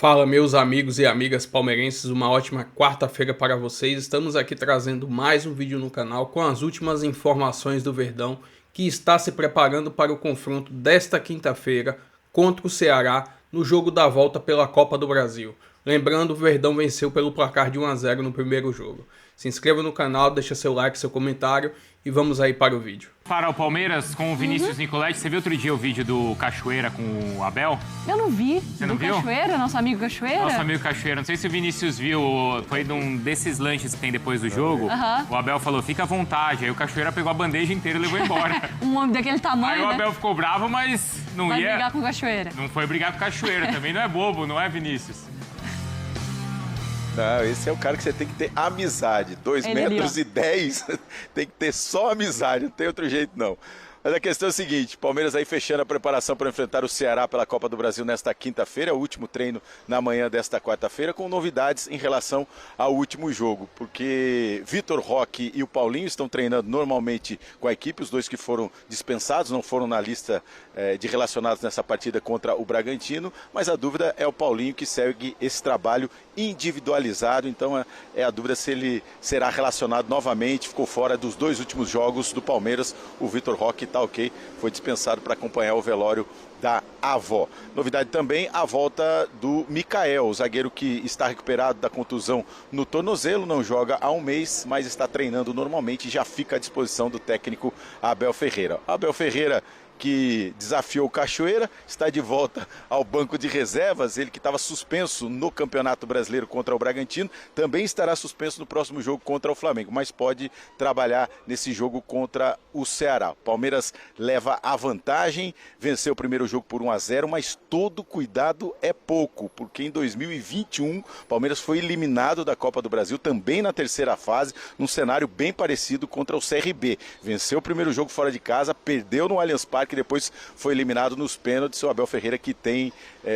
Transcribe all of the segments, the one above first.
Fala, meus amigos e amigas palmeirenses, uma ótima quarta-feira para vocês. Estamos aqui trazendo mais um vídeo no canal com as últimas informações do Verdão, que está se preparando para o confronto desta quinta-feira contra o Ceará no jogo da volta pela Copa do Brasil. Lembrando, o Verdão venceu pelo placar de 1-0 no primeiro jogo. Se inscreva no canal, deixa seu like, seu comentário e vamos aí para o vídeo. Para o Palmeiras com o Vinícius Nicoletti. Você viu outro dia o vídeo do Cachoeira com o Abel? Eu não vi. Você não viu? Cachoeira, nosso amigo Cachoeira? Nosso amigo Cachoeira. Não sei se o Vinícius viu, foi num desses lanches que tem depois do jogo. O Abel falou, fica à vontade. Aí o Cachoeira pegou a bandeja inteira e levou embora. Um homem daquele tamanho, Aí o né? Abel ficou bravo, mas não Vai ia... brigar com o Cachoeira. Não foi brigar com o Cachoeira. Também não é bobo, não é, Vinícius? Não, esse é o cara que você tem que ter amizade. 2 metros e 10, tem que ter só amizade, não tem outro jeito não. Mas a questão é a seguinte, Palmeiras aí fechando a preparação para enfrentar o Ceará pela Copa do Brasil nesta quinta-feira, o último treino na manhã desta quarta-feira, com novidades em relação ao último jogo, porque Vitor Roque e o Paulinho estão treinando normalmente com a equipe, os dois que foram dispensados, não foram na lista de relacionados nessa partida contra o Bragantino, mas a dúvida é o Paulinho que segue esse trabalho individualizado, então é a dúvida se ele será relacionado novamente, ficou fora dos 2 últimos jogos do Palmeiras, o Vitor Roque tá ok, foi dispensado para acompanhar o velório da avó. Novidade também, a volta do Mikael, o zagueiro que está recuperado da contusão no tornozelo, não joga há um mês, mas está treinando normalmente e já fica à disposição do técnico Abel Ferreira. Abel Ferreira, que desafiou o Cachoeira, está de volta ao banco de reservas, ele que estava suspenso no Campeonato Brasileiro contra o Bragantino, também estará suspenso no próximo jogo contra o Flamengo, mas pode trabalhar nesse jogo contra o Ceará. Palmeiras leva a vantagem, venceu o primeiro jogo por 1-0, mas todo cuidado é pouco, porque em 2021 Palmeiras foi eliminado da Copa do Brasil, também na terceira fase, num cenário bem parecido contra o CRB. Venceu o primeiro jogo fora de casa, perdeu no Allianz Parque, que depois foi eliminado nos pênaltis, o Abel Ferreira que tem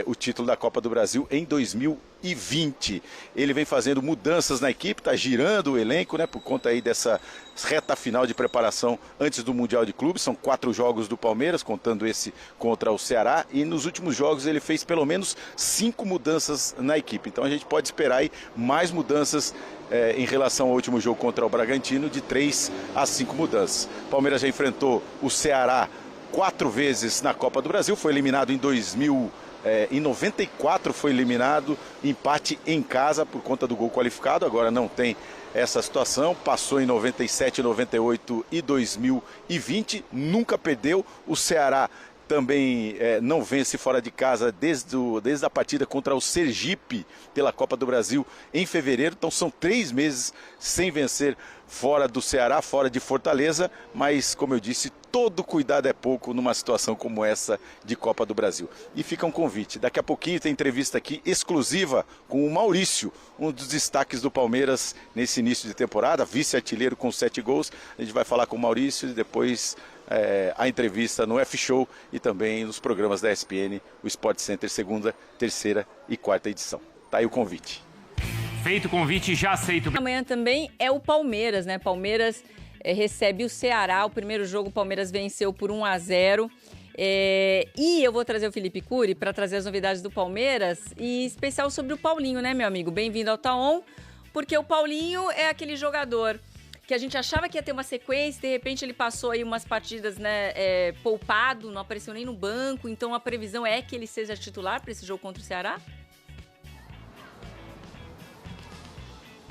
o título da Copa do Brasil em 2020. Ele vem fazendo mudanças na equipe, está girando o elenco, né, por conta aí dessa reta final de preparação antes do Mundial de Clubes. São 4 jogos do Palmeiras, contando esse contra o Ceará, e nos últimos jogos ele fez pelo menos 5 mudanças na equipe. Então a gente pode esperar aí mais mudanças em relação ao último jogo contra o Bragantino, de 3 a 5 mudanças. O Palmeiras já enfrentou o Ceará 4 vezes na Copa do Brasil, foi eliminado em 94 foi eliminado, empate em casa por conta do gol qualificado, agora não tem essa situação, passou em 97, 98 e 2020, nunca perdeu. O Ceará também não vence fora de casa desde a partida contra o Sergipe pela Copa do Brasil em fevereiro, então são 3 meses sem vencer fora do Ceará, fora de Fortaleza, mas como eu disse, todo cuidado é pouco numa situação como essa de Copa do Brasil. E fica um convite, daqui a pouquinho tem entrevista aqui exclusiva com o Maurício, um dos destaques do Palmeiras nesse início de temporada, vice-artilheiro com 7 gols, a gente vai falar com o Maurício e depois a entrevista no F-Show e também nos programas da ESPN, o Sport Center, segunda, terceira e quarta edição. Tá aí o convite. Feito o convite, já aceito. Amanhã também é o Palmeiras, né? Palmeiras recebe o Ceará. O primeiro jogo o Palmeiras venceu por 1-0. E eu vou trazer o Felipe Cury para trazer as novidades do Palmeiras e especial sobre o Paulinho, né, meu amigo? Bem-vindo ao Taon, porque o Paulinho é aquele jogador que a gente achava que ia ter uma sequência, de repente ele passou aí umas partidas, né, poupado, não apareceu nem no banco, então a previsão é que ele seja titular para esse jogo contra o Ceará?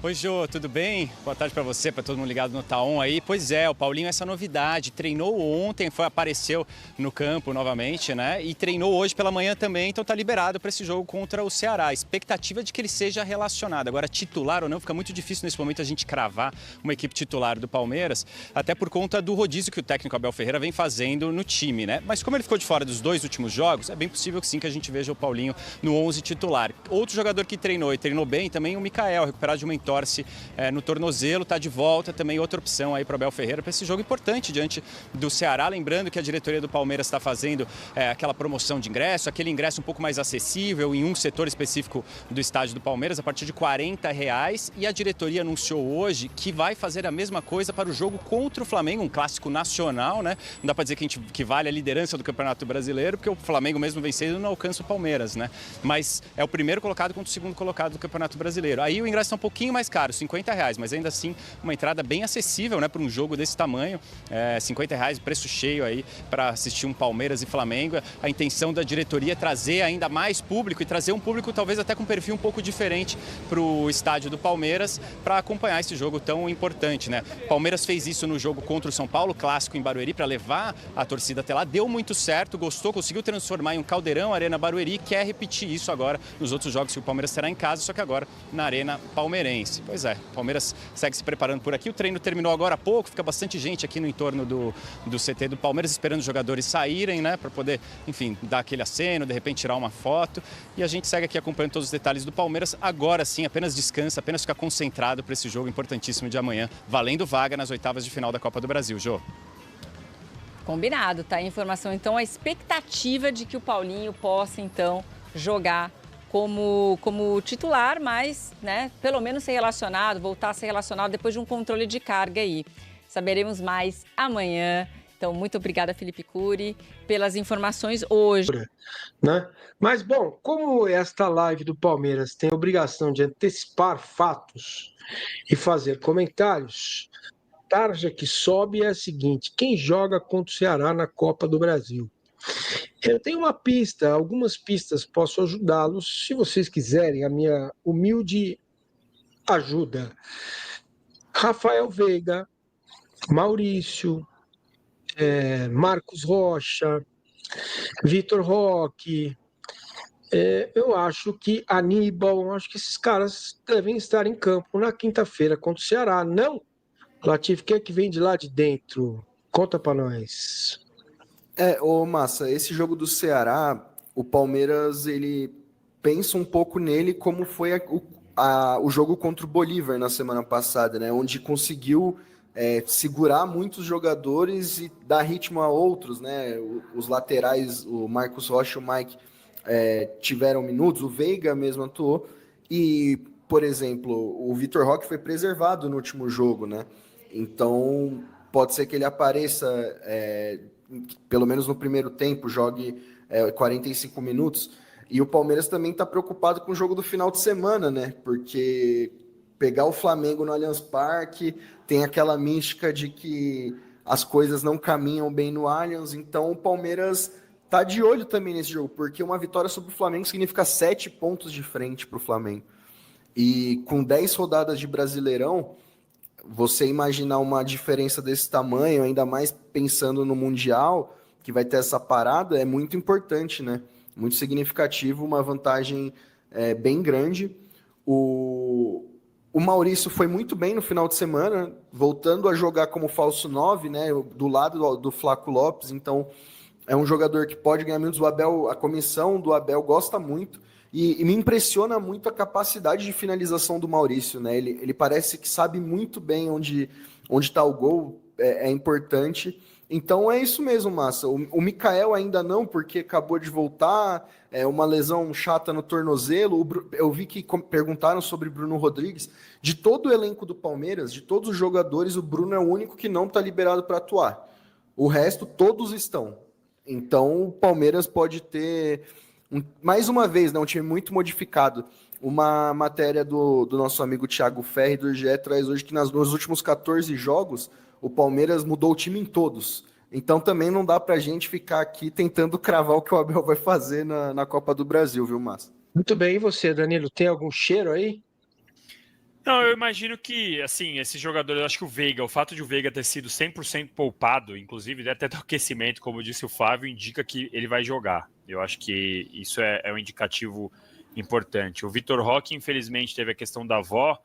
Oi, Jô, tudo bem? Boa tarde para você, para todo mundo ligado no Taon aí. Pois é, o Paulinho, essa novidade, treinou ontem, apareceu no campo novamente, né? E treinou hoje pela manhã também, então tá liberado para esse jogo contra o Ceará. A expectativa é de que ele seja relacionado. Agora, titular ou não, fica muito difícil nesse momento a gente cravar uma equipe titular do Palmeiras, até por conta do rodízio que o técnico Abel Ferreira vem fazendo no time, né? Mas como ele ficou de fora dos 2 últimos jogos, é bem possível que sim que a gente veja o Paulinho no 11 titular. Outro jogador que treinou e treinou bem também, o Mikael, recuperado de uma entorse torce no tornozelo, está de volta, também outra opção aí para o Abel Ferreira para esse jogo importante diante do Ceará. Lembrando que a diretoria do Palmeiras está fazendo aquela promoção de ingresso, aquele ingresso um pouco mais acessível em um setor específico do estádio do Palmeiras, a partir de R$40, e a diretoria anunciou hoje que vai fazer a mesma coisa para o jogo contra o Flamengo, um clássico nacional, né? Não dá para dizer que vale a liderança do Campeonato Brasileiro, porque o Flamengo mesmo vencendo não alcança o Palmeiras, né? Mas é o primeiro colocado contra o segundo colocado do Campeonato Brasileiro. Aí o ingresso é um pouquinho mais caro, R$50, mas ainda assim uma entrada bem acessível, né, para um jogo desse tamanho. R$50, preço cheio aí para assistir um Palmeiras e Flamengo. A intenção da diretoria é trazer ainda mais público e trazer um público talvez até com um perfil um pouco diferente para o estádio do Palmeiras para acompanhar esse jogo tão importante, né? Palmeiras fez isso no jogo contra o São Paulo, clássico em Barueri, para levar a torcida até lá. Deu muito certo, gostou, conseguiu transformar em um caldeirão a Arena Barueri, quer repetir isso agora nos outros jogos que o Palmeiras terá em casa, só que agora na Arena Palmeirense. Pois é, o Palmeiras segue se preparando por aqui. O treino terminou agora há pouco, fica bastante gente aqui no entorno do CT do Palmeiras, esperando os jogadores saírem, né, para poder, enfim, dar aquele aceno, de repente tirar uma foto. E a gente segue aqui acompanhando todos os detalhes do Palmeiras. Agora sim, apenas descansa, apenas fica concentrado para esse jogo importantíssimo de amanhã, valendo vaga nas oitavas de final da Copa do Brasil. Jô. Combinado, tá? A informação, então, a expectativa de que o Paulinho possa, então, jogar como titular, mas, né, pelo menos ser relacionado, voltar a ser relacionado depois de um controle de carga aí. Saberemos mais amanhã. Então, muito obrigada, Felipe Cury, pelas informações hoje. Né? Mas, bom, como esta live do Palmeiras tem a obrigação de antecipar fatos e fazer comentários, a tarja que sobe é a seguinte: quem joga contra o Ceará na Copa do Brasil? Eu tenho uma pista, algumas pistas, posso ajudá-los, se vocês quiserem, a minha humilde ajuda. Rafael Veiga, Maurício, Marcos Rocha, Vitor Roque, eu acho que Aníbal, acho que esses caras devem estar em campo na quinta-feira contra o Ceará. Não, Latif, quem é que vem de lá de dentro? Conta pra nós. Ô Massa, esse jogo do Ceará, o Palmeiras, ele pensa um pouco nele como foi o jogo contra o Bolívar na semana passada, né? Onde conseguiu segurar muitos jogadores e dar ritmo a outros, né? Os laterais, o Marcos Rocha e o Mike tiveram minutos, o Veiga mesmo atuou, e, por exemplo, o Vitor Roque foi preservado no último jogo, né? Então, pode ser que ele apareça, pelo menos no primeiro tempo, jogue 45 minutos, e o Palmeiras também está preocupado com o jogo do final de semana, né? Porque pegar o Flamengo no Allianz Parque tem aquela mística de que as coisas não caminham bem no Allianz, então o Palmeiras tá de olho também nesse jogo, porque uma vitória sobre o Flamengo significa 7 pontos de frente para o Flamengo. E com 10 rodadas de Brasileirão, você imaginar uma diferença desse tamanho, ainda mais pensando no Mundial, que vai ter essa parada, é muito importante, né? Muito significativo, uma vantagem bem grande. O Maurício foi muito bem no final de semana, voltando a jogar como falso 9, né? Do lado do Flaco Lopes, então é um jogador que pode ganhar minutos. O Abel, a comissão do Abel gosta muito, e me impressiona muito a capacidade de finalização do Maurício, né? Ele parece que sabe muito bem onde está o gol, é importante. Então é isso mesmo, Massa. O Mikael ainda não, porque acabou de voltar, uma lesão chata no tornozelo. Eu vi que perguntaram sobre Bruno Rodrigues. De todo o elenco do Palmeiras, de todos os jogadores, o Bruno é o único que não está liberado para atuar. O resto, todos estão. Então o Palmeiras pode ter, mais uma vez, né, um time muito modificado. Uma matéria do nosso amigo Thiago Ferri, do GE, traz hoje que nos últimos 14 jogos, o Palmeiras mudou o time em todos. Então também não dá pra gente ficar aqui tentando cravar o que o Abel vai fazer na Copa do Brasil, viu, Márcio? Muito bem, e você, Danilo, tem algum cheiro aí? Não, eu imagino que, assim, esses jogadores, eu acho que o fato de o Veiga ter sido 100% poupado, inclusive até do aquecimento, como disse o Flávio, indica que ele vai jogar. Eu acho que isso é um indicativo importante. O Vitor Roque, infelizmente, teve a questão da avó,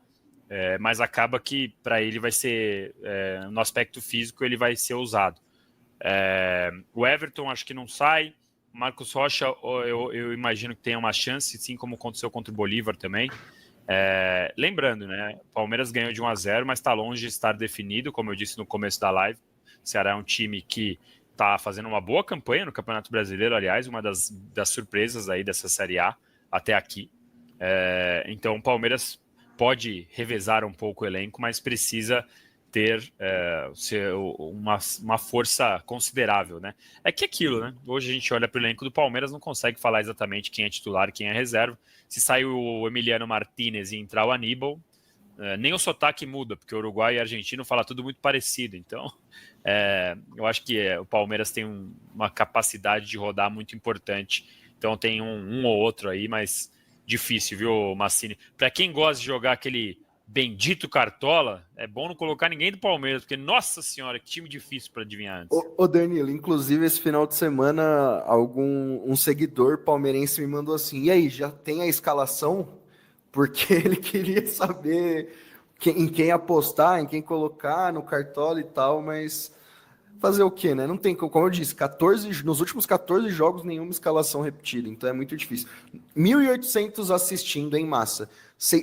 mas acaba que para ele vai ser, no aspecto físico, ele vai ser usado. O Everton acho que não sai. O Marcos Rocha, eu imagino que tenha uma chance, sim, como aconteceu contra o Bolívar também. Lembrando, né? O Palmeiras ganhou de 1-0, mas está longe de estar definido, como eu disse no começo da live. O Ceará é um time que está fazendo uma boa campanha no Campeonato Brasileiro, aliás, uma das surpresas aí dessa Série A até aqui. Então o Palmeiras pode revezar um pouco o elenco, mas precisa ter uma força considerável, né? É que aquilo, né? Hoje a gente olha para o elenco do Palmeiras, não consegue falar exatamente quem é titular e quem é reserva. Se sair o Emiliano Martínez e entrar o Aníbal, nem o sotaque muda, porque o Uruguai e argentino fala tudo muito parecido. Então, eu acho que o Palmeiras tem uma capacidade de rodar muito importante. Então tem um ou outro aí, mas difícil, viu, Massini? Para quem gosta de jogar aquele bendito Cartola, é bom não colocar ninguém do Palmeiras, porque, nossa senhora, que time difícil para adivinhar antes. Ô Danilo, inclusive esse final de semana, um seguidor palmeirense me mandou assim, e aí, já tem a escalação? Porque ele queria saber em quem apostar, em quem colocar no Cartola e tal, mas fazer o quê, né? Não tem, como eu disse, nos últimos 14 jogos, nenhuma escalação repetida, então é muito difícil. 1.800 assistindo em massa.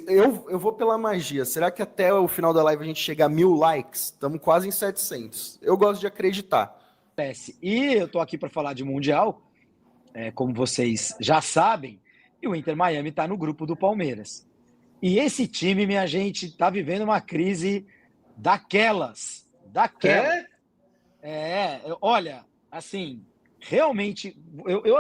Eu vou pela magia. Será que até o final da live a gente chega a 1.000 likes? Estamos quase em 700. Eu gosto de acreditar. E eu tô aqui para falar de Mundial, como vocês já sabem, e o Inter Miami está no grupo do Palmeiras. E esse time, minha gente, está vivendo uma crise daquelas. Olha, assim, realmente, eu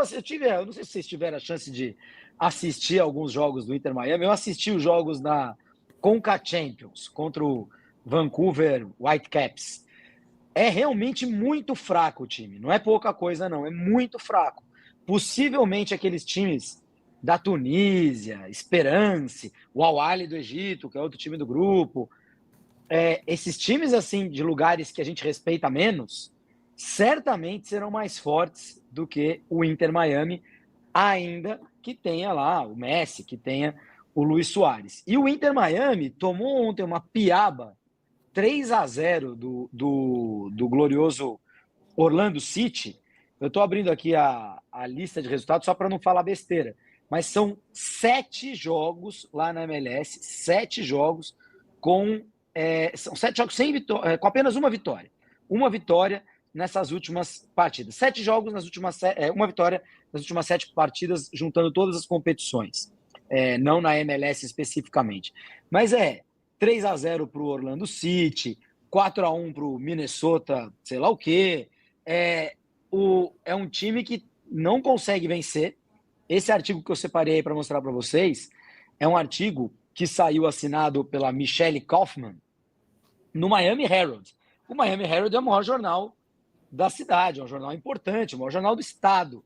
não sei se vocês tiveram a chance de assistir alguns jogos do Inter Miami. Eu assisti os jogos da Conca Champions contra o Vancouver Whitecaps. É realmente muito fraco o time, não é pouca coisa não, é muito fraco. Possivelmente aqueles times da Tunísia, Esperance, o Al-Ahly do Egito, que é outro time do grupo, esses times assim de lugares que a gente respeita menos, certamente serão mais fortes do que o Inter Miami, ainda que tenha lá o Messi, que tenha o Luis Soares. E o Inter Miami tomou ontem uma piaba 3-0 do glorioso Orlando City. Eu estou abrindo aqui a lista de resultados só para não falar besteira, mas são 7 jogos lá na MLS, 7 jogos são 7 jogos com apenas uma vitória. Uma vitória nessas últimas partidas. 7 jogos uma vitória nas últimas 7 partidas, juntando todas as competições. Não na MLS especificamente. Mas 3-0 para o Orlando City, 4-1 para o Minnesota, sei lá o quê. É um time que não consegue vencer. Esse artigo que eu separei para mostrar para vocês é um artigo que saiu assinado pela Michelle Kaufman no Miami Herald. O Miami Herald é o maior jornal da cidade, é um jornal importante, o maior jornal do estado.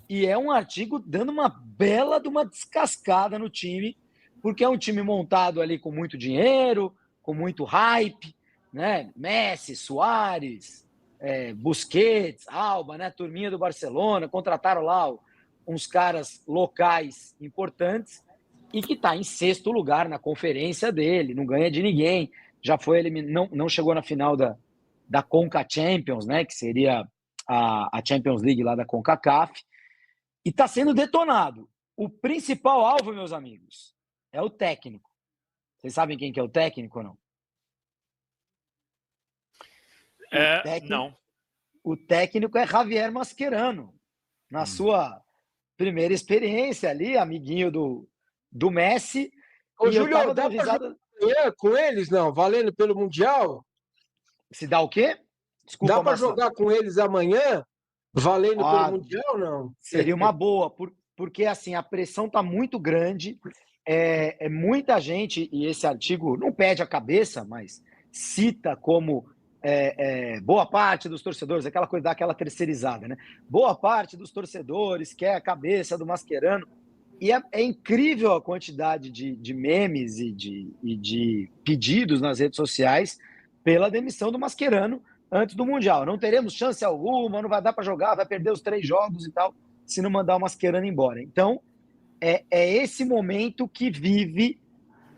E é um artigo dando uma bela de uma descascada no time, porque é um time montado ali com muito dinheiro, com muito hype, né? Messi, Suárez, Busquets, Alba, né? Turminha do Barcelona, contrataram lá uns caras locais importantes e que está em 6º lugar na conferência dele, não ganha de ninguém, já foi eliminado, não chegou na final da Conca Champions, né? Que seria a Champions League lá da CONCACAF, e está sendo detonado. O principal alvo, meus amigos, é o técnico. Vocês sabem quem que é o técnico ou não? Não. O técnico é Javier Mascherano. Na sua primeira experiência ali, amiguinho do Messi. Ô, Júlio, dá pra jogar com eles, não? Valendo pelo Mundial? Se dá o quê? Desculpa, dá para jogar com eles amanhã? Valendo pelo Mundial, não? Seria uma boa, porque assim, a pressão está muito grande, muita gente, e esse artigo não pede a cabeça, mas cita como boa parte dos torcedores, aquela coisa daquela terceirizada, né? Boa parte dos torcedores quer a cabeça do Mascherano, e é incrível a quantidade de memes e de pedidos nas redes sociais pela demissão do Mascherano antes do Mundial. Não teremos chance alguma, não vai dar para jogar, vai perder os 3 jogos e tal, se não mandar o Mascherano embora. Então, é esse momento que vive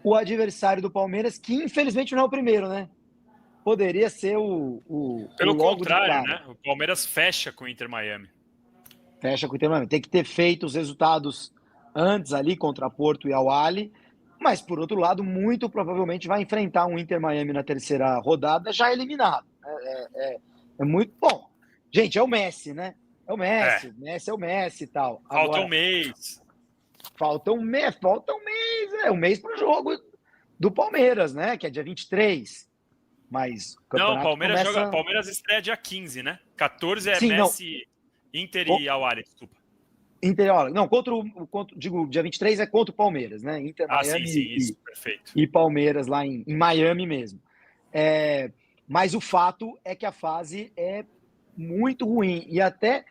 o adversário do Palmeiras, que infelizmente não é o primeiro, né? Poderia ser Pelo contrário, né? O Palmeiras fecha com o Inter Miami. Fecha com o Inter Miami. Tem que ter feito os resultados antes ali contra Porto e Al-Ahly, mas por outro lado, muito provavelmente vai enfrentar um Inter Miami na terceira rodada já eliminado. É muito bom. Gente, é o Messi, né? É o Messi, o Messi é o Messi e tal. Falta um mês. Falta um mês, um mês para o jogo do Palmeiras, né? Que é dia 23. Mas não, Palmeiras estreia dia 15, né? 14 é Sim, Messi, não. Inter e Al-Ahly, desculpa. Inter e Al-Ahly. Não, digo, dia 23 é contra o Palmeiras, né? Inter, Miami sim, isso, perfeito. E Palmeiras lá em Miami mesmo. Mas o fato é que a fase é muito ruim. E até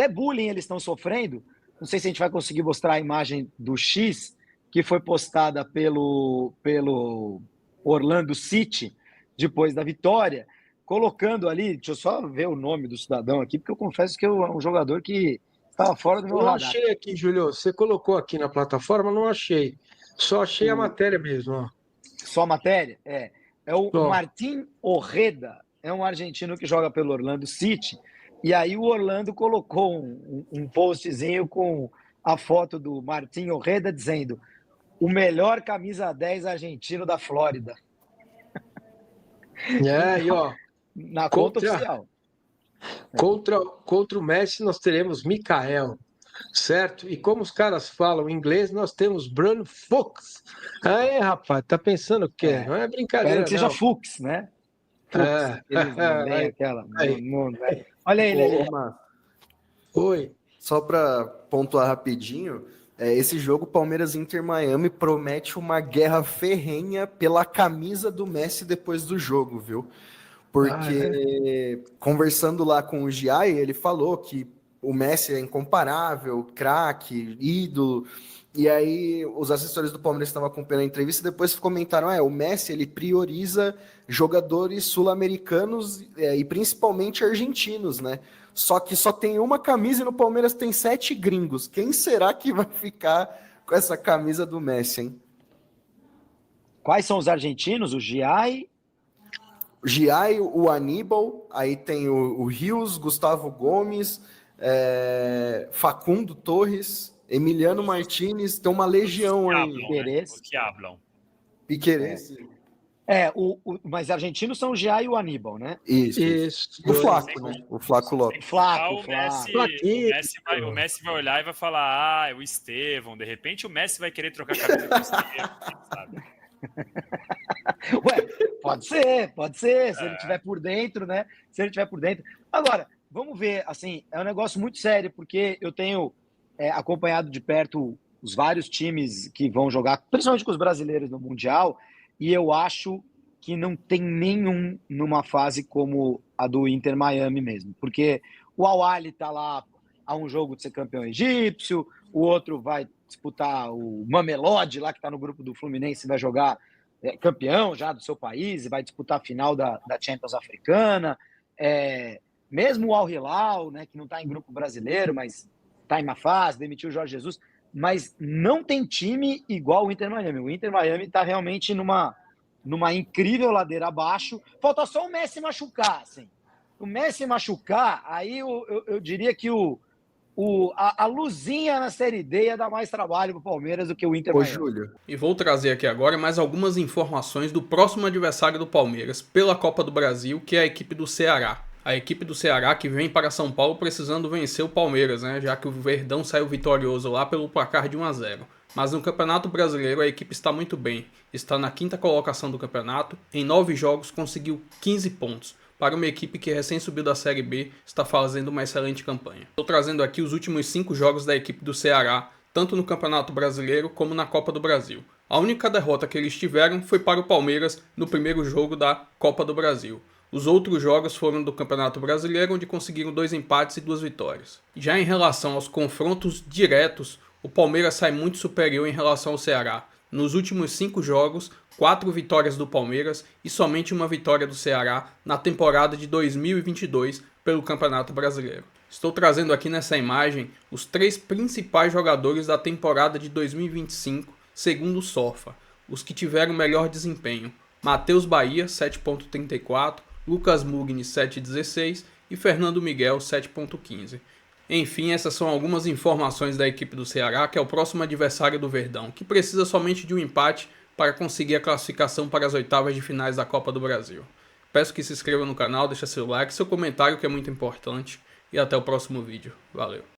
bullying eles estão sofrendo. Não sei se a gente vai conseguir mostrar a imagem do X, que foi postada pelo Orlando City, depois da vitória, colocando ali, deixa eu só ver o nome do cidadão aqui, porque eu confesso que é um jogador que estava fora do meu radar. Eu não achei aqui, Júlio, você colocou aqui na plataforma, não achei. Só achei a matéria mesmo. Ó. Só a matéria? É o Martín Ojeda, é um argentino que joga pelo Orlando City, e aí o Orlando colocou um postzinho com a foto do Martín Ojeda dizendo: o melhor camisa 10 argentino da Flórida. E ó, na conta oficial. Contra o Messi nós teremos Mikael, certo? E como os caras falam em inglês, nós temos Bruno Fux. Aí, rapaz, tá pensando o quê? Não é brincadeira, que seja Fux, né? Fux. Eles não têm aquela... Olha ele ali. Oi. Só para pontuar rapidinho, esse jogo Palmeiras Inter Miami promete uma guerra ferrenha pela camisa do Messi depois do jogo, viu? Porque conversando lá com o Giai, ele falou que o Messi é incomparável, craque, ídolo. E aí os assessores do Palmeiras estavam acompanhando a entrevista e depois comentaram, o Messi ele prioriza jogadores sul-americanos e principalmente argentinos, né? Só que só tem uma camisa e no Palmeiras tem 7 gringos. Quem será que vai ficar com essa camisa do Messi, hein? Quais são os argentinos? O Giai, o Aníbal, aí tem o Rios, Gustavo Gomes, Facundo Torres, Emiliano Martinez, tem uma legião aí. Os que hablam. Piquerez. Mas argentinos são o Giai e o Aníbal, né? Isso. O Flaco, né? O Flaco Lopes. O Messi vai olhar e vai falar, o Estevão. De repente o Messi vai querer trocar a camisa com o Estevão, sabe? Pode ser, se ele estiver por dentro, né? Se ele estiver por dentro. Agora, vamos ver, assim, é um negócio muito sério, porque eu tenho acompanhado de perto os vários times que vão jogar, principalmente com os brasileiros no Mundial, e eu acho que não tem nenhum numa fase como a do Inter Miami mesmo, porque o Al-Ahly está lá a um jogo de ser campeão egípcio, o outro vai disputar o Mamelodi, lá que está no grupo do Fluminense, vai jogar campeão já do seu país e vai disputar a final da Champions africana. Mesmo o Al-Hilal, né, que não está em grupo brasileiro, mas está em uma fase, demitiu o Jorge Jesus, mas não tem time igual o Inter Miami. O Inter Miami está realmente numa incrível ladeira abaixo. Falta só o Messi machucar, assim. O Messi machucar, aí eu diria que a luzinha na Série D ia dar mais trabalho para o Palmeiras do que o Inter Miami. Júlio. E vou trazer aqui agora mais algumas informações do próximo adversário do Palmeiras pela Copa do Brasil, que é a equipe do Ceará. A equipe do Ceará que vem para São Paulo precisando vencer o Palmeiras, né? Já que o Verdão saiu vitorioso lá pelo placar de 1-0. Mas no Campeonato Brasileiro a equipe está muito bem. Está na 5ª colocação do campeonato. Em 9 jogos conseguiu 15 pontos. Para uma equipe que recém subiu da Série B, está fazendo uma excelente campanha. Estou trazendo aqui os últimos 5 jogos da equipe do Ceará, tanto no Campeonato Brasileiro como na Copa do Brasil. A única derrota que eles tiveram foi para o Palmeiras no primeiro jogo da Copa do Brasil. Os outros jogos foram do Campeonato Brasileiro, onde conseguiram 2 empates e 2 vitórias. Já em relação aos confrontos diretos, o Palmeiras sai muito superior em relação ao Ceará. Nos últimos 5 jogos, 4 vitórias do Palmeiras e somente 1 vitória do Ceará na temporada de 2022 pelo Campeonato Brasileiro. Estou trazendo aqui nessa imagem os 3 principais jogadores da temporada de 2025, segundo o Sorfa, os que tiveram melhor desempenho. Matheus Bahia, 7.34, Lucas Mugni, 7.16 e Fernando Miguel, 7.15. Enfim, essas são algumas informações da equipe do Ceará, que é o próximo adversário do Verdão, que precisa somente de um empate para conseguir a classificação para as oitavas de finais da Copa do Brasil. Peço que se inscreva no canal, deixe seu like, seu comentário que é muito importante, e até o próximo vídeo. Valeu!